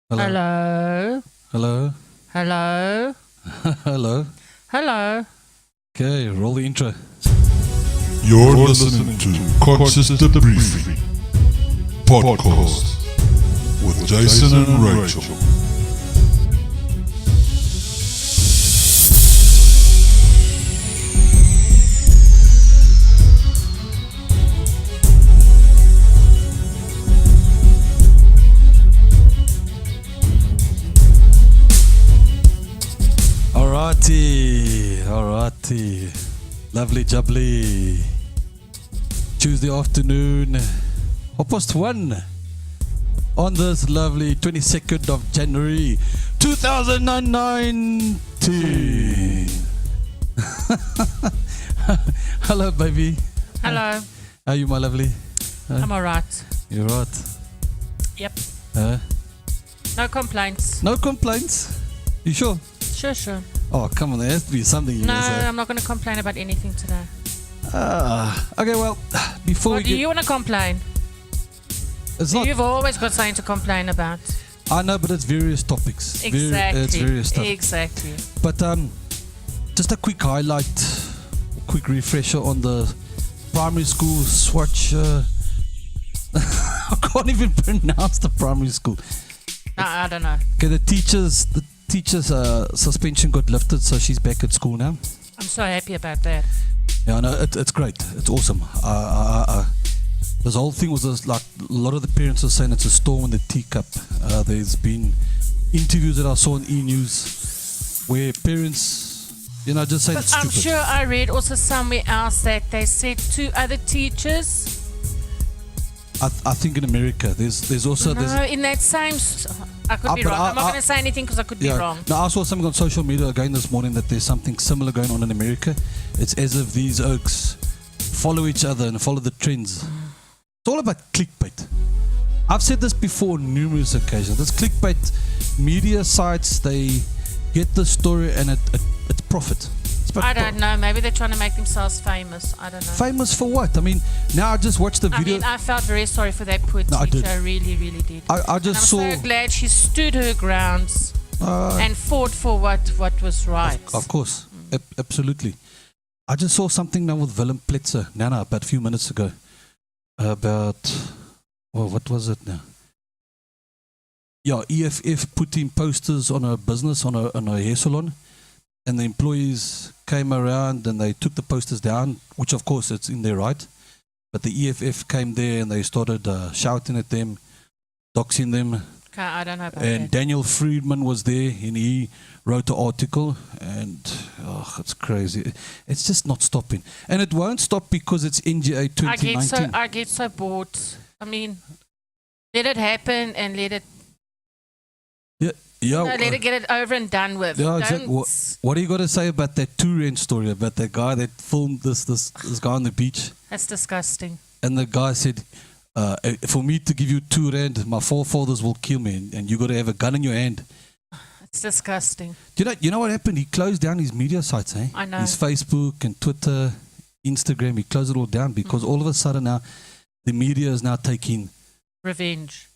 Hello. Hello. Hello. Hello. Hello. Okay, roll the intro. You're listening to Conscious Debriefing Podcast with Jason and Rachel. Alrighty. Lovely jubbly. Tuesday afternoon, 1:30 on this lovely 22nd of January 2019. Hello, baby. Hello. How are you, my lovely? I'm alright. You're right. Yep. No complaints? You sure? Sure. Oh, come on, there has to be something you No, can say. I'm not going to complain about anything today. Okay, well, before What do you want to complain? it's not. You've always got something to complain about. I know, but it's various topics. Exactly. It's various stuff. Exactly. But just a quick highlight, quick refresher on the primary school swatch. I can't even pronounce the primary school. No, I don't know. Okay, the teacher's suspension got lifted, so she's back at school now. I'm so happy about that. Yeah, no, it's great. It's awesome. This whole thing was just like a lot of the parents are saying it's a storm in the teacup. There's been interviews that I saw on E-News where parents, just saying it's But I'm stupid. sure I read also somewhere else that they said 2 other teachers. I think in America, there's also In that same. I could be but wrong. I'm not going to say anything because I could be wrong. Now I saw something on social media again this morning that there's something similar going on in America. It's as if these oaks follow each other and follow the trends. It's all about clickbait. I've said this before on numerous occasions. This clickbait media sites, they get the story and it's profit. I don't know. Maybe they're trying to make themselves famous. I don't know. Famous for what? I mean, now I just watched the video. I felt very sorry for that poor No, I teacher. did. I really, really did. I just and I'm saw. so glad she stood her grounds and fought for what was right. Of course, absolutely. I just saw something now with Willem Pletzer, Nana, about a few minutes ago. What was it now? Yeah, EFF put in posters on a business, on a hair salon, and the employees came around and they took the posters down, which of course it's in their right. But the EFF came there and they started shouting at them, doxing them. Okay, I don't know about And that. Daniel Friedman was there and he wrote an article and it's crazy. It's just not stopping. And it won't stop because it's NGA 2019. I get so bored. I mean, let it happen and let it let it get it over and done with. Yeah, Don't- exactly. What do you got to say about that Turian story about that guy that filmed this guy on the beach? That's disgusting. And the guy said, for me to give you R2, my forefathers will kill me, and you got to have a gun in your hand. It's disgusting. You know what happened? He closed down his media sites, eh? I know. His Facebook and Twitter, Instagram. He closed it all down because all of a sudden now, the media is now taking Revenge.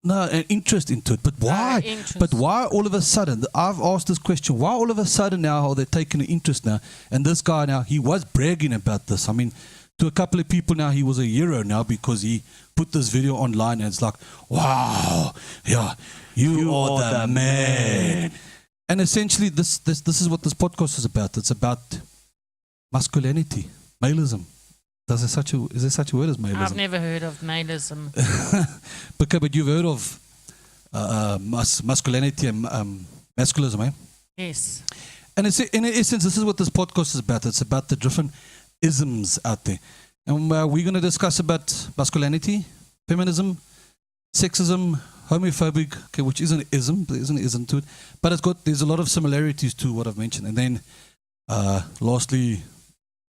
an interest into it. But why? Interest. But why all of a sudden? I've asked this question. Why all of a sudden now are they taking an interest now? And this guy now, he was bragging about this. I mean, to a couple of people now, he was a hero now because he put this video online and it's like, wow, yeah, you are the man. And essentially, this is what this podcast is about. It's about masculinity, maleism. Is there such a word as maleism? I've never heard of maleism. But you've heard of masculinity and masculism, eh? Yes. And in essence, this is what this podcast is about. It's about the different isms out there. And we're going to discuss about masculinity, feminism, sexism, homophobic, okay, which is an ism, there is an ism to it. But there's a lot of similarities to what I've mentioned. And then lastly,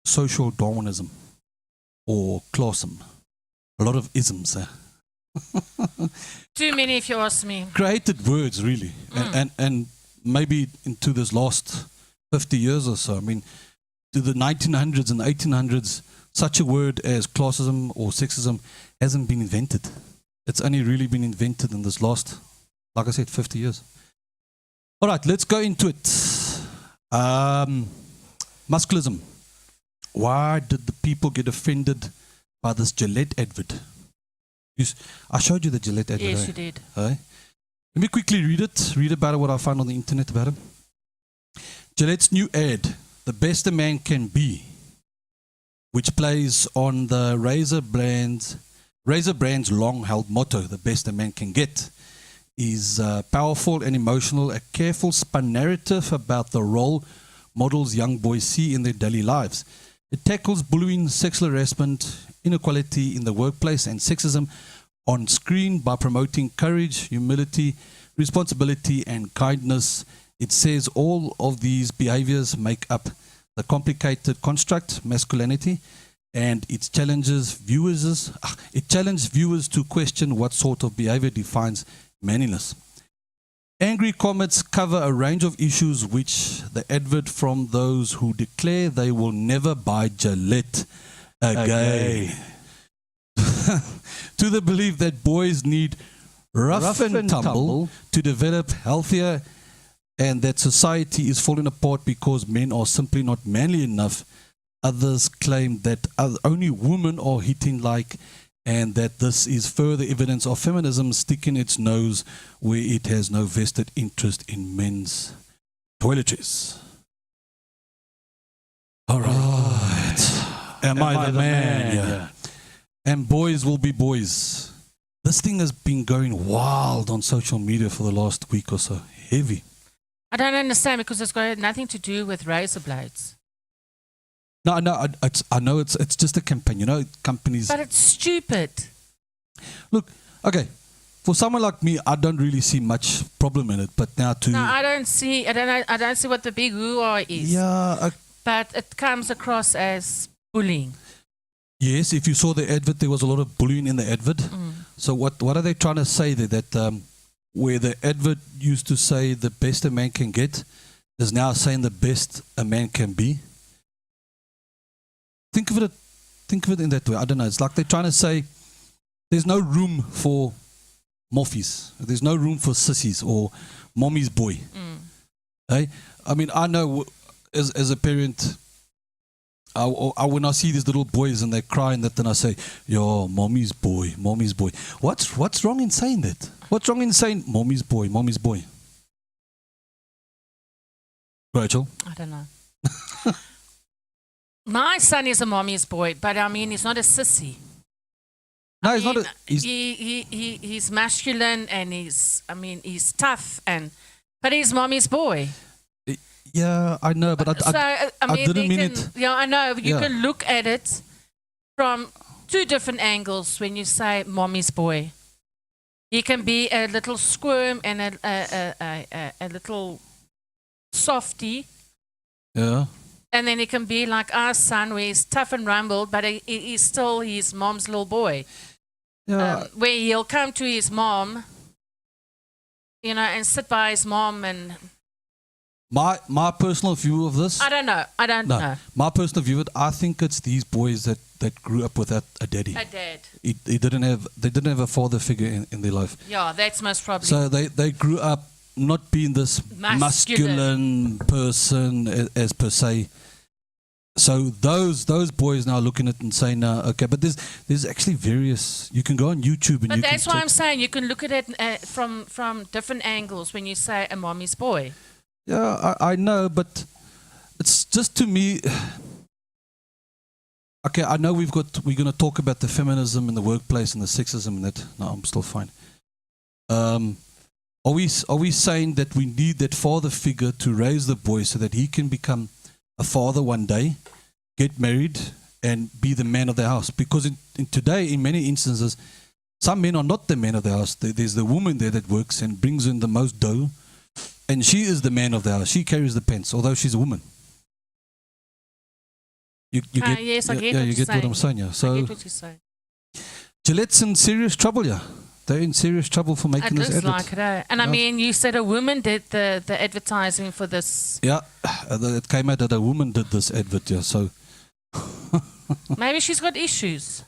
social Darwinism or classism. A lot of isms. Too many if you ask me. Created words, really. And maybe into this last 50 years or so. I mean, to the 1900s and 1800s, such a word as classism or sexism hasn't been invented. It's only really been invented in this last Like I said, 50 years. All right, let's go into it. Masculism. Why did the people get offended by this Gillette advert? I showed you the Gillette advert. Yes, you did. Let me quickly read it. Read about it, what I found on the internet about it. Gillette's new ad, "The Best a Man Can Be," which plays on the Razor brand's long-held motto, "The best a man can get," is powerful and emotional, a careful spun narrative about the role models young boys see in their daily lives. It tackles bullying, sexual harassment, inequality in the workplace, and sexism on screen by promoting courage, humility, responsibility, and kindness. It says all of these behaviors make up the complicated construct, masculinity, and it challenges viewers to question what sort of behavior defines manliness. Angry comments cover a range of issues which the advert from those who declare they will never buy Gillette again. To the belief that boys need rough and tumble to develop healthier, and that society is falling apart because men are simply not manly enough. Others claim that only women are hitting like, and that this is further evidence of feminism sticking its nose where it has no vested interest in men's toiletries. All right. Am I the man? Yeah. And boys will be boys. This thing has been going wild on social media for the last week or so. Heavy. I don't understand, because it's got nothing to do with razor blades. No, I know it's just a campaign. You know, companies. But it's stupid. Look, okay, for someone like me, I don't really see much problem in it. But now No, I don't see what the big hoo-ah is. Yeah. But it comes across as bullying. Yes, if you saw the advert, there was a lot of bullying in the advert. So what are they trying to say there? That where the advert used to say the best a man can get is now saying the best a man can be. Think of it in that way. I don't know. It's like they're trying to say there's no room for morphies. There's no room for sissies or mommy's boy. Hey? I mean, I know as a parent, when I see these little boys and they're crying, that then I say, yo, mommy's boy, mommy's boy. What's wrong in saying that? What's wrong in saying mommy's boy, mommy's boy? Rachel? I don't know. My son is a mommy's boy, but I mean, he's not a sissy. No, he's not. He's masculine, and he's tough, but he's mommy's boy. Yeah, I know, but I didn't mean it. Yeah, I know. You can look at it from two different angles when you say mommy's boy. He can be a little squirm and a little softy. Yeah. And then he can be like our son, where he's tough and rumbled, but he's still his mom's little boy. Yeah. Where he'll come to his mom, and sit by his mom. And my personal view of this, I don't know. My personal view of it, I think it's these boys that grew up without a daddy. A dad. They didn't have a father figure in their life. Yeah, that's most probably. So they grew up not being this masculine person as per se. So those boys now looking at it and saying, okay, but there's actually various. You can go on YouTube and. But that's why I'm saying you can look at it from different angles when you say a mommy's boy. Yeah, I know, but it's just, to me. Okay, I know we're going to talk about the feminism in the workplace and the sexism and that. No, I'm still fine. Are we saying that we need that father figure to raise the boy so that he can become a father one day, get married, and be the man of the house? Because in today, in many instances, some men are not the man of the house. There's the woman there that works and brings in the most dough, and she is the man of the house. She carries the pants, although she's a woman. You get, yes, I get yeah, what you get what I'm saying. Yeah. So I get what you're saying. Gillette's in serious trouble, yeah. They're in serious trouble for making this advert. It looks like it, And I mean, you said a woman did the advertising for this. Yeah, it came out that a woman did this advert, yeah, so. Maybe she's got issues.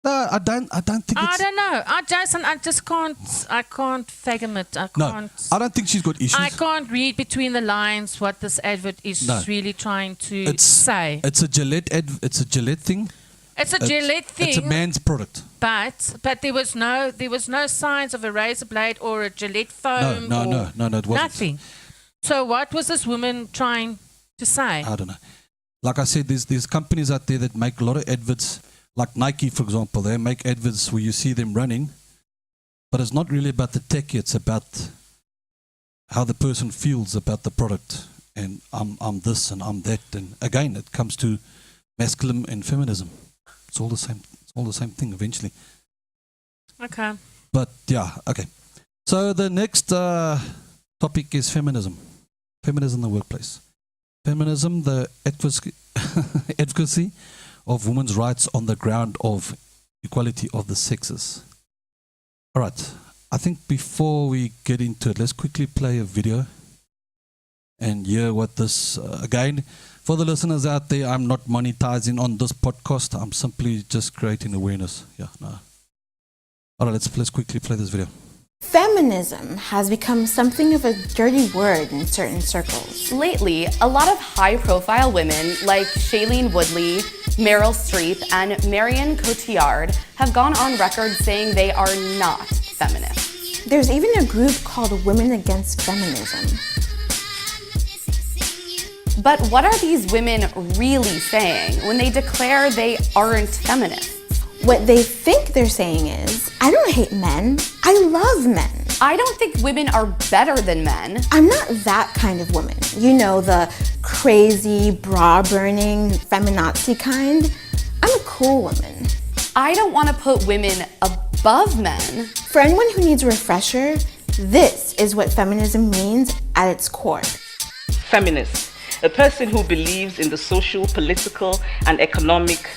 No, I don't think I it's. don't know. Jason, I can't fathom it. No, I don't think she's got issues. I can't read between the lines what this advert is No. really trying to say. It's a Gillette thing. It's a Gillette thing. It's a man's product. But there was no signs of a razor blade or a Gillette foam. No, it wasn't. Nothing. So what was this woman trying to say? I don't know. Like I said, there's companies out there that make a lot of adverts. Like Nike, for example, they make adverts where you see them running, but it's not really about the tech. It's about how the person feels about the product. And I'm this and I'm that. And again, it comes to masculine and feminism. It's all the same. It's all the same thing eventually. Okay. But yeah, okay. So the next topic is feminism. Feminism in the workplace. Feminism, the advocacy of women's rights on the ground of equality of the sexes. All right. I think before we get into it, let's quickly play a video and hear what this, again, for the listeners out there, I'm not monetizing on this podcast. I'm simply just creating awareness. Yeah, no. All right, let's quickly play this video. Feminism has become something of a dirty word in certain circles. Lately, a lot of high-profile women like Shailene Woodley, Meryl Streep, and Marion Cotillard have gone on record saying they are not feminists. There's even a group called Women Against Feminism. But what are these women really saying when they declare they aren't feminists? What they think they're saying is, I don't hate men, I love men. I don't think women are better than men. I'm not that kind of woman. You know, the crazy, bra-burning, feminazi kind. I'm a cool woman. I don't want to put women above men. For anyone who needs a refresher, this is what feminism means at its core. Feminist, a person who believes in the social, political, and economic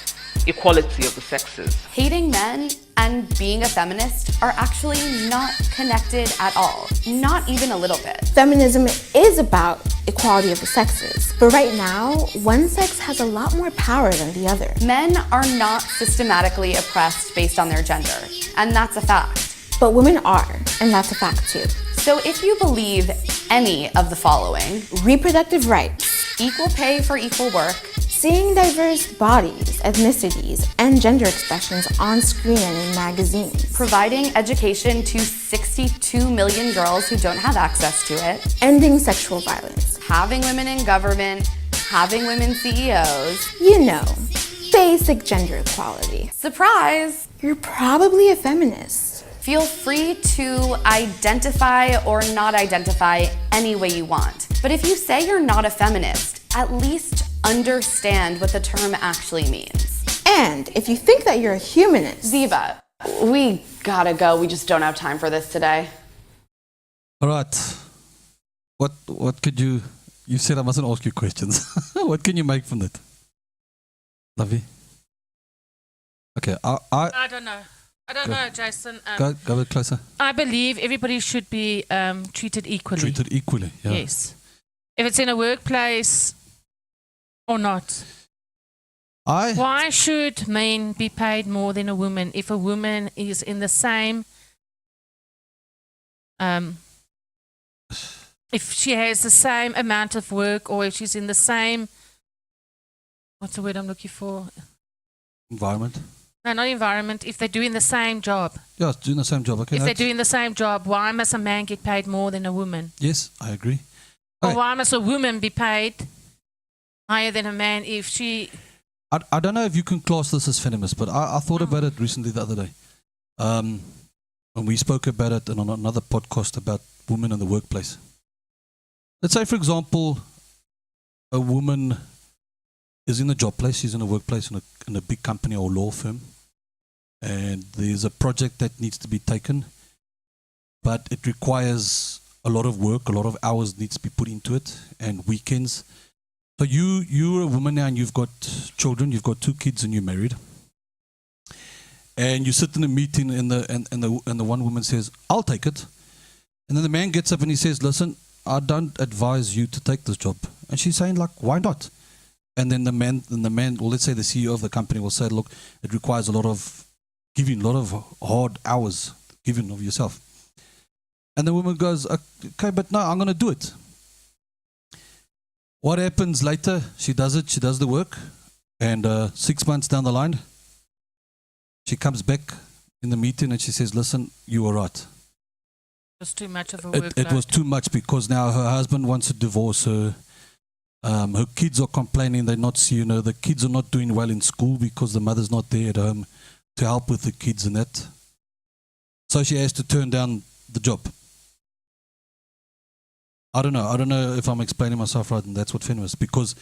equality of the sexes. Hating men and being a feminist are actually not connected at all. Not even a little bit. Feminism is about equality of the sexes, but right now, one sex has a lot more power than the other. Men are not systematically oppressed based on their gender, and that's a fact. But women are, and that's a fact too. So if you believe any of the following: reproductive rights, equal pay for equal work, seeing diverse bodies, ethnicities, and gender expressions on screen and in magazines, providing education to 62 million girls who don't have access to it, ending sexual violence, having women in government, having women CEOs. You know, basic gender equality. Surprise! You're probably a feminist. Feel free to identify or not identify any way you want. But if you say you're not a feminist, at least understand what the term actually means. And if you think that you're a humanist... Ziva, we gotta go. We just don't have time for this today. All right. What could you said I mustn't ask you questions. What can you make from that? Lovey? Okay, I don't know. I don't know, Jason. Go a bit closer. I believe everybody should be treated equally. Treated equally, yeah. Yes. If it's in a workplace or not. Why should men be paid more than a woman if a woman is in the same... if she has the same amount of work, or if she's in the same... What's the word I'm looking for? Environment? No, not environment. If they're doing the same job. Yeah, doing the same job. Okay. If they're doing the same job, why must a man get paid more than a woman? Yes, I agree. Or why must a woman be paid higher than a man if she... I don't know if you can class this as feminist, but I thought about it recently the other day. When we spoke about it on another podcast about women in the workplace. Let's say, for example, a woman is in a job place, she's in a workplace in a big company or law firm, and there's a project that needs to be taken, but it requires a lot of work, a lot of hours needs to be put into it, and weekends. So you're a woman now and you've got children, you've got 2 kids and you're married, and you sit in a meeting and the one woman says, I'll take it, and then the man gets up and he says, listen, I don't advise you to take this job. And she's saying, like, why not? And then the man, or let's say the CEO of the company will say, look, it requires a lot of giving a lot of hard hours, giving of yourself. And the woman goes, okay, but no, I'm going to do it. What happens later? She does it, she does the work, and 6 months down the line, she comes back in the meeting and she says, listen, you were right. It was too much of a workload. It was too much because now her husband wants to divorce her. Her kids are complaining they're not seeing her. The kids are not doing well in school because the mother's not there at home to help with the kids and that. So she has to turn down the job. I don't know if I'm explaining myself right, and that's what feminism is. Because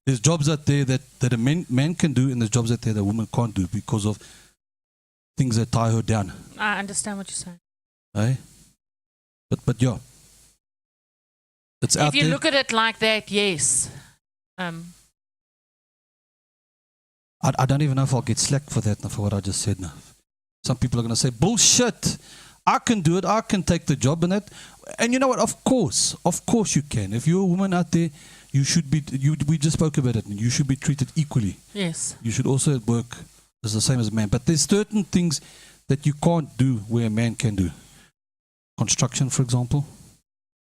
there's jobs out there that a man can do, and there's jobs out there that a woman can't do because of things that tie her down. I understand what you're saying. Eh? But yeah. It's out If you there. look at it like that, yes. I don't even know if I'll get slack for that now, for what I just said now. Some people are going to say, bullshit, I can do it, I can take the job and that. And you know what, of course you can. If you're a woman out there, you should be, we just spoke about it, and you should be treated equally. Yes. You should also work as the same as a man. But there's certain things that you can't do where a man can do. Construction, for example.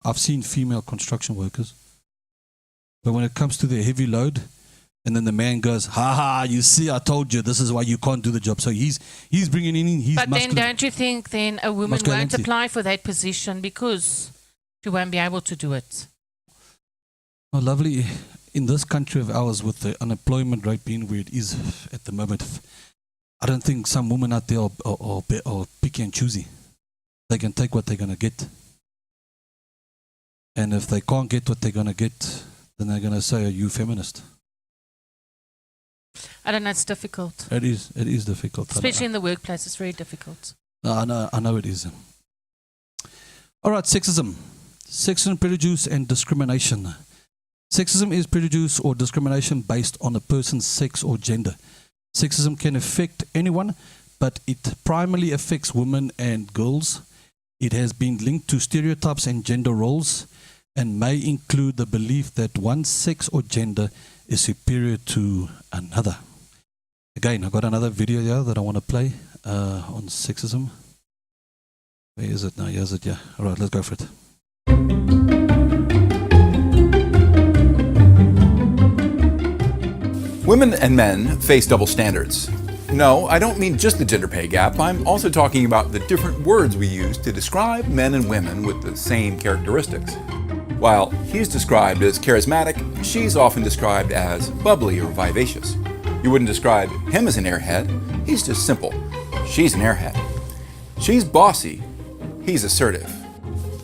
I've seen female construction workers. But when it comes to their heavy load, and then the man goes, you see, I told you, this is why you can't do the job. So he's bringing in his But masculine. then don't you think then a woman won't masculinity. apply for that position because she won't be able to do it? Oh, lovely. In this country of ours, with the unemployment rate being where it is at the moment, I don't think some women out there are picky and choosy. They can take what they're going to get. And if they can't get what they're going to get, then they're going to say, are you feminist? I don't know, it's difficult. It is difficult. Especially in the workplace, it's very difficult. No, I know it is. All right, sexism. Sexism, prejudice, and discrimination. Sexism is prejudice or discrimination based on a person's sex or gender. Sexism can affect anyone, but it primarily affects women and girls. It has been linked to stereotypes and gender roles, and may include the belief that one sex or gender is superior to another. Again, I've got another video here that I want to play on sexism. Where is it now? Here's it, yeah. All right, let's go for it. Women and men face double standards. No, I don't mean just the gender pay gap. I'm also talking about the different words we use to describe men and women with the same characteristics. While he's described as charismatic, she's often described as bubbly or vivacious. You wouldn't describe him as an airhead. He's just simple. She's an airhead. She's bossy. He's assertive.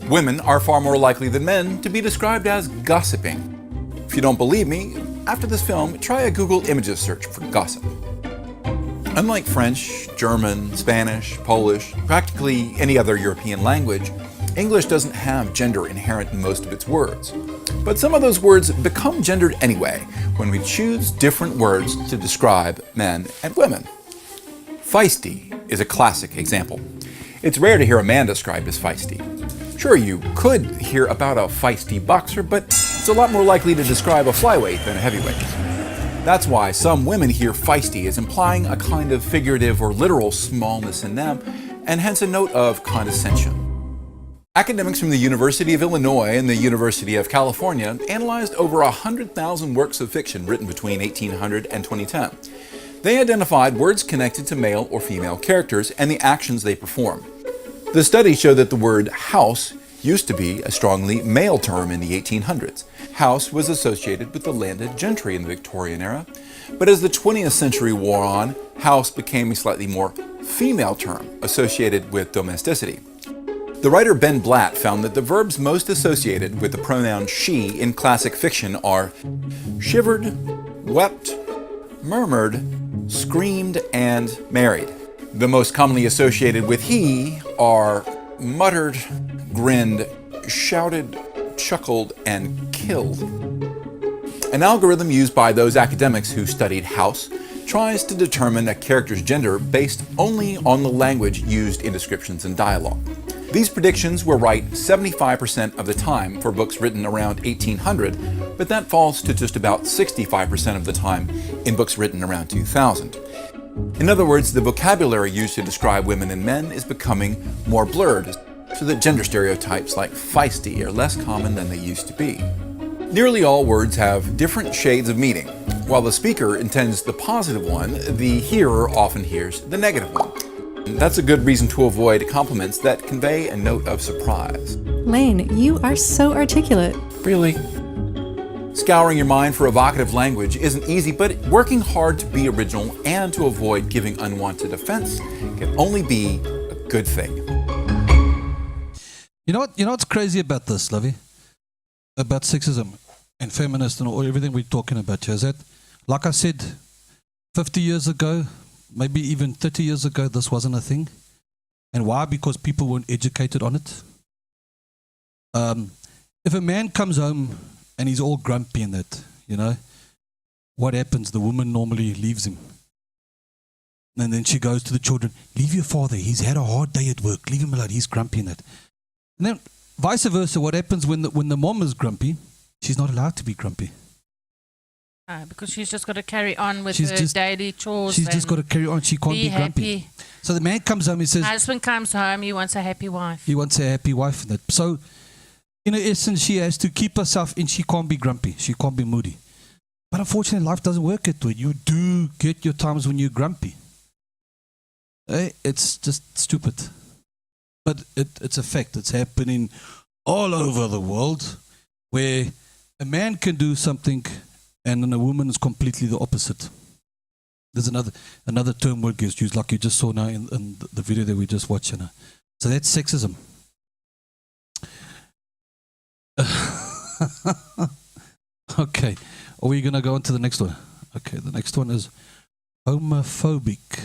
Women are far more likely than men to be described as gossiping. If you don't believe me, after this film, try a Google Images search for gossip. Unlike French, German, Spanish, Polish, practically any other European language, English doesn't have gender inherent in most of its words. But some of those words become gendered anyway when we choose different words to describe men and women. Feisty is a classic example. It's rare to hear a man described as feisty. Sure, you could hear about a feisty boxer, but it's a lot more likely to describe a flyweight than a heavyweight. That's why some women hear feisty as implying a kind of figurative or literal smallness in them, and hence a note of condescension. Academics from the University of Illinois and the University of California analyzed over 100,000 works of fiction written between 1800 and 2010. They identified words connected to male or female characters and the actions they perform. The study showed that the word house used to be a strongly male term in the 1800s. House was associated with the landed gentry in the Victorian era, but as the 20th century wore on, house became a slightly more female term associated with domesticity. The writer Ben Blatt found that the verbs most associated with the pronoun she in classic fiction are shivered, wept, murmured, screamed, and married. The most commonly associated with he are muttered, grinned, shouted, chuckled, and killed. An algorithm used by those academics who studied house tries to determine a character's gender based only on the language used in descriptions and dialogue. These predictions were right 75% of the time for books written around 1800, but that falls to just about 65% of the time in books written around 2000. In other words, the vocabulary used to describe women and men is becoming more blurred, so that gender stereotypes like feisty are less common than they used to be. Nearly all words have different shades of meaning. While the speaker intends the positive one, the hearer often hears the negative one. That's a good reason to avoid compliments that convey a note of surprise. Lane, you are so articulate. Really? Scouring your mind for evocative language isn't easy, but working hard to be original and to avoid giving unwanted offense can only be a good thing. You know what's crazy about this, Lovey? About sexism and feminist and all, everything we're talking about here is that, like I said, 50 years ago, maybe even 30 years ago, this wasn't a thing. And why? Because people weren't educated on it. If a man comes home and he's all grumpy and that, what happens? The woman normally leaves him. And then she goes to the children, leave your father, he's had a hard day at work, leave him alone, he's grumpy and that. And then vice versa, what happens when the mom is grumpy? She's not allowed to be grumpy. Because she's just got to carry on with her daily chores. She's just got to carry on. She can't be grumpy. Happy. So the man comes home, he says... Husband comes home, he wants a happy wife. He wants a happy wife. And that. So, in essence, she has to keep herself and she can't be grumpy. She can't be moody. But unfortunately, life doesn't work that way. You do get your times when you're grumpy. It's just stupid. But it's a fact. It's happening all over the world where a man can do something and then a woman is completely the opposite. There's another term word gets used, like you just saw now in the video that we just watched. So that's sexism. Okay, are we going to go on to the next one? Okay, the next one is homophobic.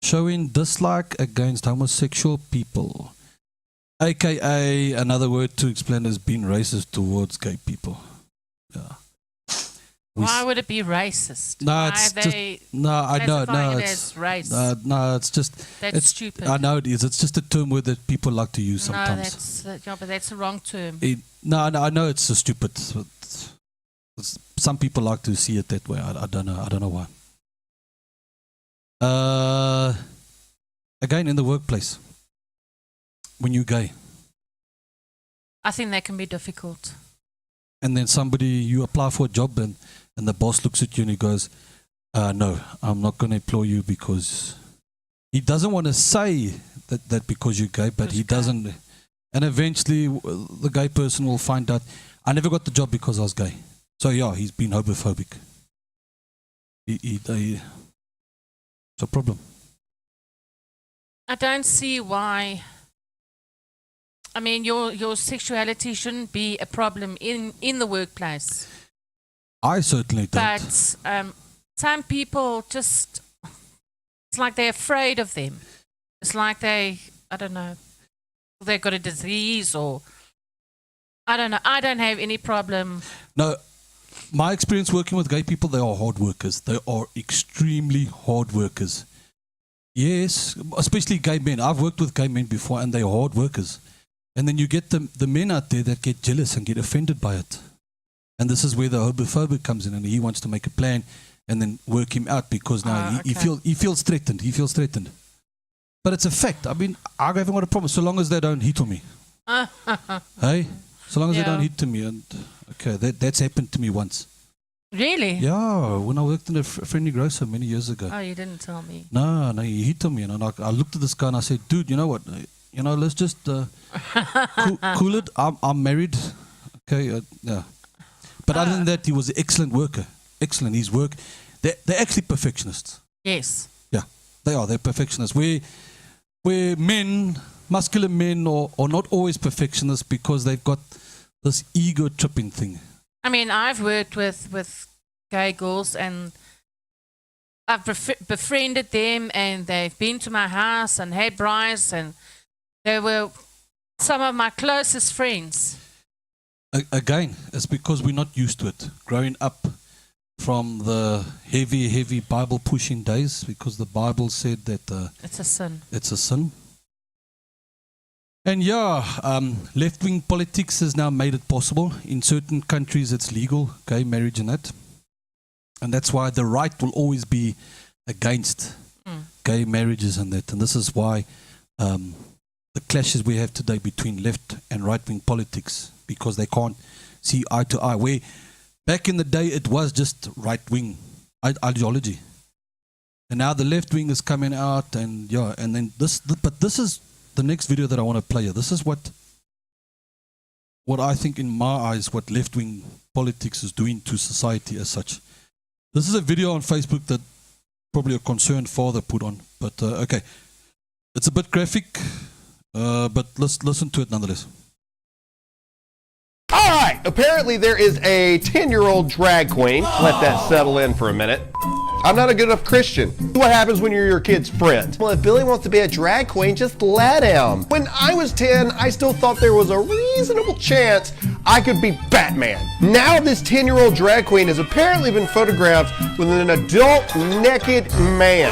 Showing dislike against homosexual people. AKA, another word to explain is being racist towards gay people. Yeah. Why would it be racist? No, Why it's are they just no. I know. No, classifying it it's as race? no. It's just That's stupid. I know it is. It's just a term word that people like to use No, sometimes. but that's the wrong term. No, I know it's a stupid. Some people like to see it that way. I don't know. I don't know why. Again, in the workplace, when you're gay, I think that can be difficult. and then you apply for a job and the boss looks at you and he goes, no, I'm not going to employ you, because he doesn't want to say that because you're gay, but he doesn't. And eventually the gay person will find out, I never got the job because I was gay. So yeah, he's been homophobic. It's a problem. I don't see why. I mean, your sexuality shouldn't be a problem in the workplace. I certainly don't. But some people just, it's like they're afraid of them. It's like I don't know, they've got a disease or, I don't know. I don't have any problem. No, my experience working with gay people, they are hard workers. They are extremely hard workers. Yes, especially gay men. I've worked with gay men before and they're hard workers. And then you get the men out there that get jealous and get offended by it. And this is where the homophobic comes in, and he wants to make a plan and then work him out, because now he feels threatened. He feels threatened. But it's a fact. I mean, I haven't got a problem so long as they don't hit on me. Hey? So long as they don't hit on me. And okay, that's happened to me once. Really? Yeah, when I worked in a friendly grocer many years ago. Oh, you didn't tell me. No, he hit on me. And I looked at this guy and I said, dude, you know what? Let's just cool it. I'm married. Okay, yeah. But other than that, he was an excellent worker. Excellent. His work, they're actually perfectionists. Yes. Yeah, they are. They're perfectionists. Where men, muscular men, are not always perfectionists because they've got this ego tripping thing. I mean, I've worked with gay girls and I've befriended them, and they've been to my house and had brides, and they were some of my closest friends. Again, it's because we're not used to it. Growing up from the heavy Bible pushing days, because the Bible said that It's a sin. it's a sin. And left-wing politics has now made it possible. In certain countries it's legal, gay marriage and that. And that's why the right will always be against gay marriages and that. And this is why the clashes we have today between left and right-wing politics, because they can't see eye to eye. Where back in the day it was just right-wing ideology. And now the left-wing is coming out, and yeah, and then but this is the next video that I want to play here. This is what I think, in my eyes, what left-wing politics is doing to society as such. This is a video on Facebook that probably a concerned father put on, but okay. It's a bit graphic, but let's listen to it nonetheless. All right, apparently there is a 10-year-old drag queen. Let that settle in for a minute. I'm not a good enough Christian. What happens when you're your kid's friend? Well, if Billy wants to be a drag queen, just let him. When I was 10, I still thought there was a reasonable chance I could be Batman. Now this 10-year-old drag queen has apparently been photographed with an adult naked man.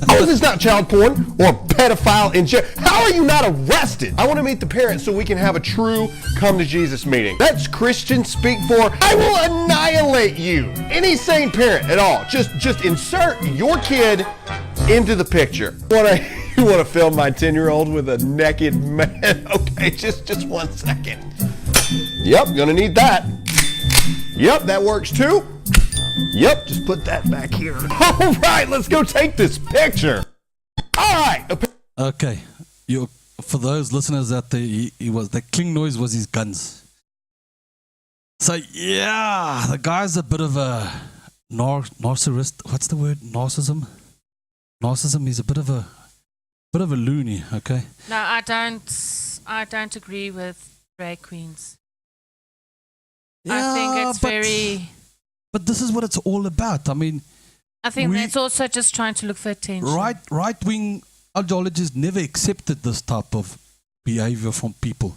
This is not child porn or pedophile in jail. How are you not arrested? I want to meet the parents so we can have a true come to Jesus meeting. That's Christian speak for I will annihilate you. Any sane parent at all, just insert your kid into the picture. You want to film my 10-year-old with a naked man? Okay, just 1 second. Yep, gonna need that. Yep, that works too. Yep, just put that back here. All right, let's go take this picture. All right. Okay, for those listeners out there, the cling noise was his guns. So yeah, the guy's a bit of a narcissist. What's the word? Narcissism. Narcissism. He's a bit of a loony. Okay. No, I don't agree with drag queens. I think it's very. But this is what it's all about. I mean, I think that's also just trying to look for attention. Right-wing ideologies never accepted this type of behavior from people.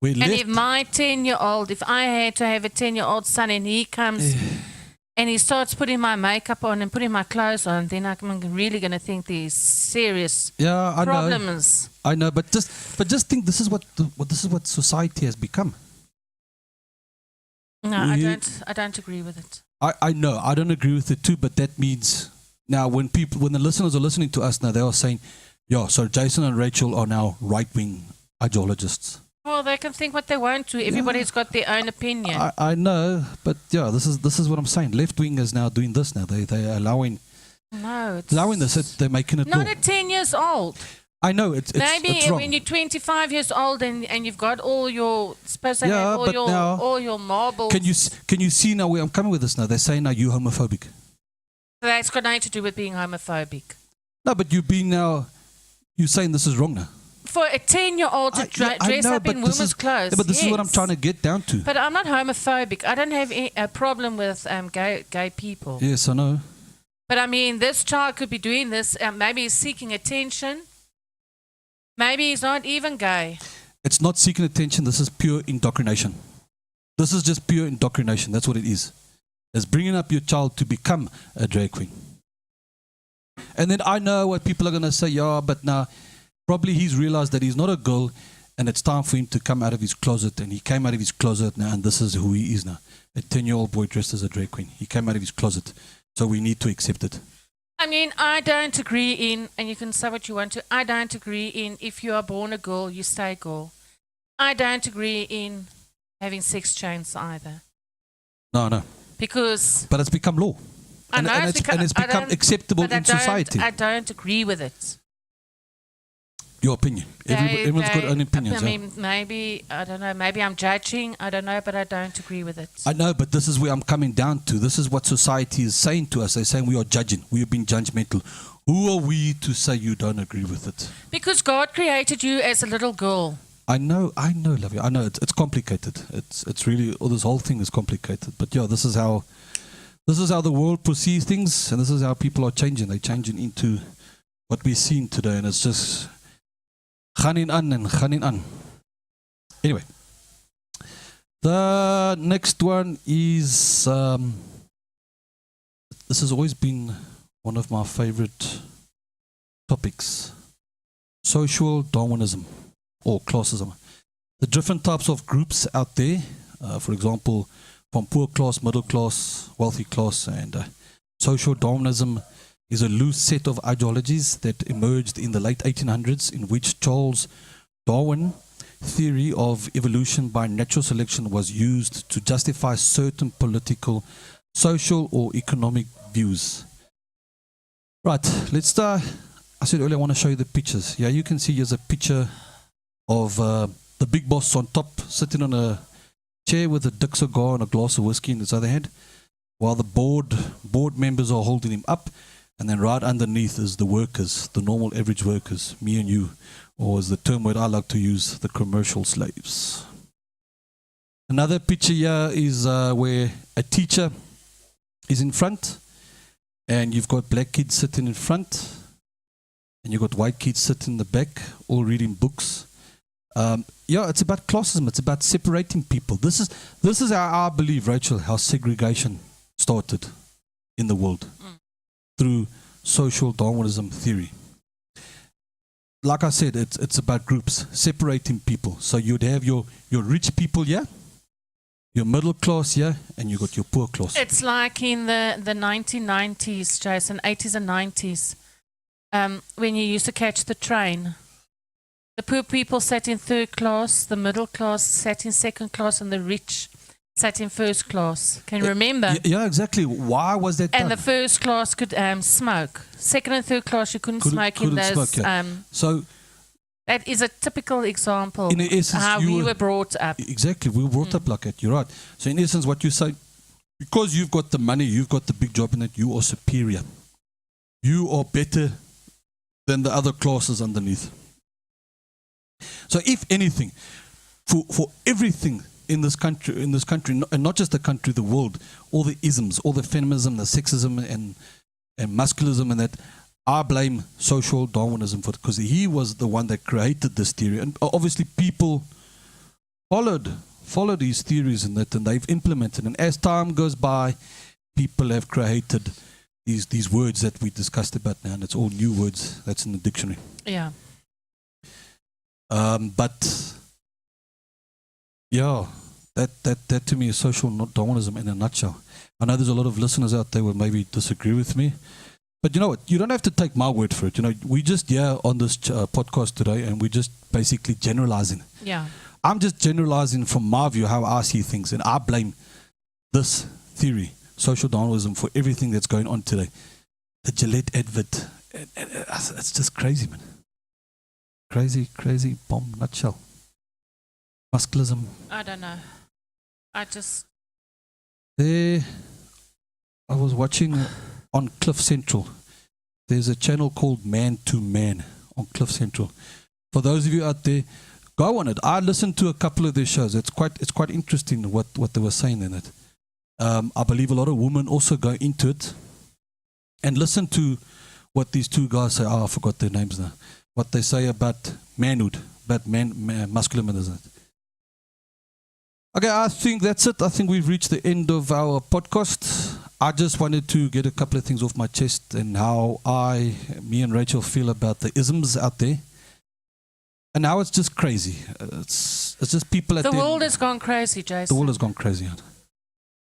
And if my 10-year-old, if I had to have a 10-year-old son and he comes and he starts putting my makeup on and putting my clothes on, then I'm really going to think there's serious problems. I know, but just think this is what society has become. No, I don't agree with it. I know, I don't agree with it too, but that means now when the listeners are listening to us now, they are saying, yeah, so Jason and Rachel are now right-wing ideologists. Well, they can think what they want to. Everybody's got their own opinion. I know, but yeah, this is what I'm saying. Left-wing is now doing this now. They're allowing this. They're making it not at 10 years old. I know it's wrong. When you're 25 years old and you've got all your all your marbles. Can you see now where I'm coming with this now? They're saying now you're homophobic. That's got nothing to do with being homophobic. No, but you're saying this is wrong now. For a 10-year-old to dress up in women's clothes. Yeah, but this is what I'm trying to get down to. But I'm not homophobic. I don't have a problem with gay people. Yes, I know. But I mean, this child could be doing this. Maybe he's seeking attention. Maybe he's not even gay. It's not seeking attention. This is pure indoctrination. This is just pure indoctrination. That's what it is. It's bringing up your child to become a drag queen. And then I know what people are going to say, yeah, but now probably he's realized that he's not a girl and it's time for him to come out of his closet. And he came out of his closet now, and this is who he is now. A 10-year-old boy dressed as a drag queen. He came out of his closet. So we need to accept it. I mean, I don't agree in, and you can say what you want to, I don't agree in if you are born a girl, you stay a girl. I don't agree in having sex change either. No. But it's become law. And it's become acceptable in society. I don't agree with it. Your opinion. Everyone's got own opinions. I mean, maybe, I don't know, maybe I'm judging, I don't know, but I don't agree with it. I know, but this is where I'm coming down to. This is what society is saying to us. They're saying we are judging. We are being judgmental. Who are we to say you don't agree with it? Because God created you as a little girl. I know, love you. I know it's complicated. It's really, this whole thing is complicated. But yeah, this is how the world perceives things, and this is how people are changing. They're changing into what we're seeing today, and it's just gaan in. Anyway, the next one is this has always been one of my favorite topics: social Darwinism or classism. the different types of groups out there, for example, from poor class, middle class, wealthy class, and social Darwinism is a loose set of ideologies that emerged in the late 1800s, in which Charles Darwin theory of evolution by natural selection was used to justify certain political, social, or economic views. Right, let's start. I said earlier I want to show you the pictures. Yeah, you can see here's a picture of the big boss on top, sitting on a chair with a dick cigar and a glass of whiskey in his other hand, while the board members are holding him up, and then right underneath is the workers, the normal average workers, me and you, or as the term word I like to use, the commercial slaves. Another picture here is where a teacher is in front, and you've got black kids sitting in front, and you've got white kids sitting in the back, all reading books. Yeah, it's about classism. It's about separating people. This is how I believe, Rachel, how segregation started in the world through social Darwinism theory. Like I said, it's about groups, separating people. So you'd have your rich people here, your middle class here, and you got your poor class. It's like in the 1990s, Jason, 80s and 90s, when you used to catch the train. The poor people sat in third class, the middle class sat in second class, and the rich sat in first class. Can you remember? Yeah, exactly. Why was that And done? the first class could smoke. Second and third class, you couldn't smoke in those. Smoke, yeah. So that is a typical example in essence, how we were brought up. Exactly, we were brought up like that. You're right. So in essence, what you say, because you've got the money, you've got the big job in it, you are superior. You are better than the other classes underneath. So if anything, for everything in this country, and not just the country, the world, all the isms, all the feminism, the sexism and masculinism and that, I blame social Darwinism for it, because he was the one that created this theory. And obviously people followed his theories in that, and they've implemented. And as time goes by, people have created these words that we discussed about now, and it's all new words that's in the dictionary. Yeah. But yeah, that to me is social Darwinism in a nutshell. I know there's a lot of listeners out there who will maybe disagree with me, but you know what? You don't have to take my word for it. You know, we just here on this podcast today, and we're just basically generalizing. Yeah. I'm just generalizing from my view how I see things, and I blame this theory, social Darwinism, for everything that's going on today. The Gillette Advert, it's just crazy, man. Crazy bomb nutshell. Masculism. I don't know. I was watching on Cliff Central. There's a channel called Man to Man on Cliff Central. For those of you out there, go on it. I listened to a couple of their shows. It's quite interesting what they were saying in it. I believe a lot of women also go into it and listen to what these two guys say. I forgot their names now. What they say about manhood, about masculinism. Okay, I think that's it. I think we've reached the end of our podcast. I just wanted to get a couple of things off my chest and how me and Rachel feel about the isms out there. And now it's just crazy. It's just people at the world has gone crazy, Jason. The world has gone crazy.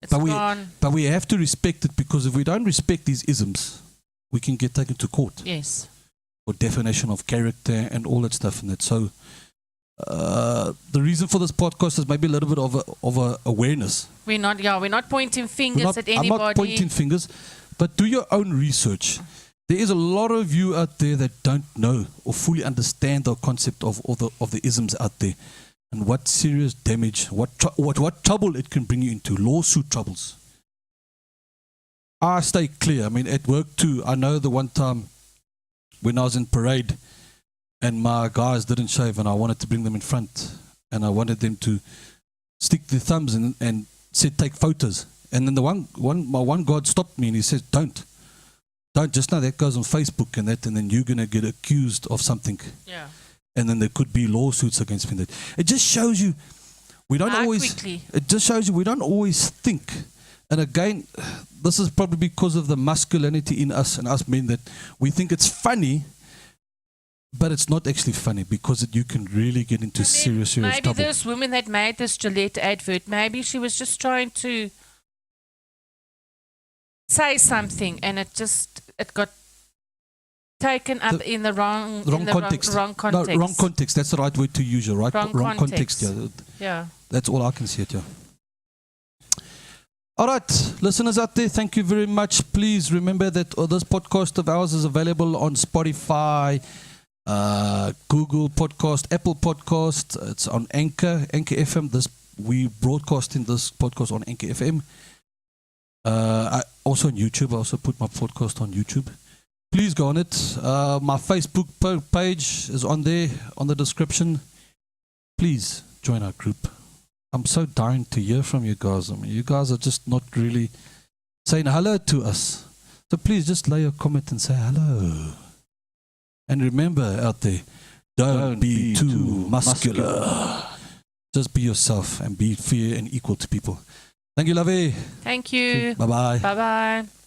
It's gone. But we have to respect it, because if we don't respect these isms, we can get taken to court. Yes. For definition of character and all that stuff in it. So the reason for this podcast is maybe a little bit of a awareness. We're not pointing fingers at anybody. I'm not pointing fingers, but do your own research. There is a lot of you out there that don't know or fully understand the concept of the isms out there, and what serious damage, what trouble it can bring you into, lawsuit troubles. I stay clear. I mean, at work too, I know the one time when I was in parade and my guys didn't shave, and I wanted to bring them in front, and I wanted them to stick their thumbs in and said take photos, and then my one guard stopped me and he says don't just now, that goes on Facebook and that, and then you're gonna get accused of something. Yeah. And then there could be lawsuits against me. That it just shows you we don't always think. And again, this is probably because of the masculinity in us and us men, that we think it's funny But it's not actually funny because you can really get into serious Maybe trouble. this woman that made this Gillette advert, maybe she was just trying to say something, and it got taken up in the wrong context. Wrong context. No, wrong context. That's the right word to use. Right? Wrong context. Yeah. Yeah. That's all I can see it. Yeah. All right, listeners out there, thank you very much. Please remember that this podcast of ours is available on Spotify, Google Podcast, Apple Podcast. It's on Anchor FM. We broadcasting this podcast on Anchor FM. Also on YouTube. I also put my podcast on YouTube. Please go on it. My Facebook page is on there, on the description. Please join our group. I'm so dying to hear from you guys. I mean, you guys are just not really saying hello to us. So please just lay a comment and say hello. And remember out there, don't be too muscular. Just be yourself and be fair and equal to people. Thank you, Lovey. Thank you. Bye-bye. Bye-bye.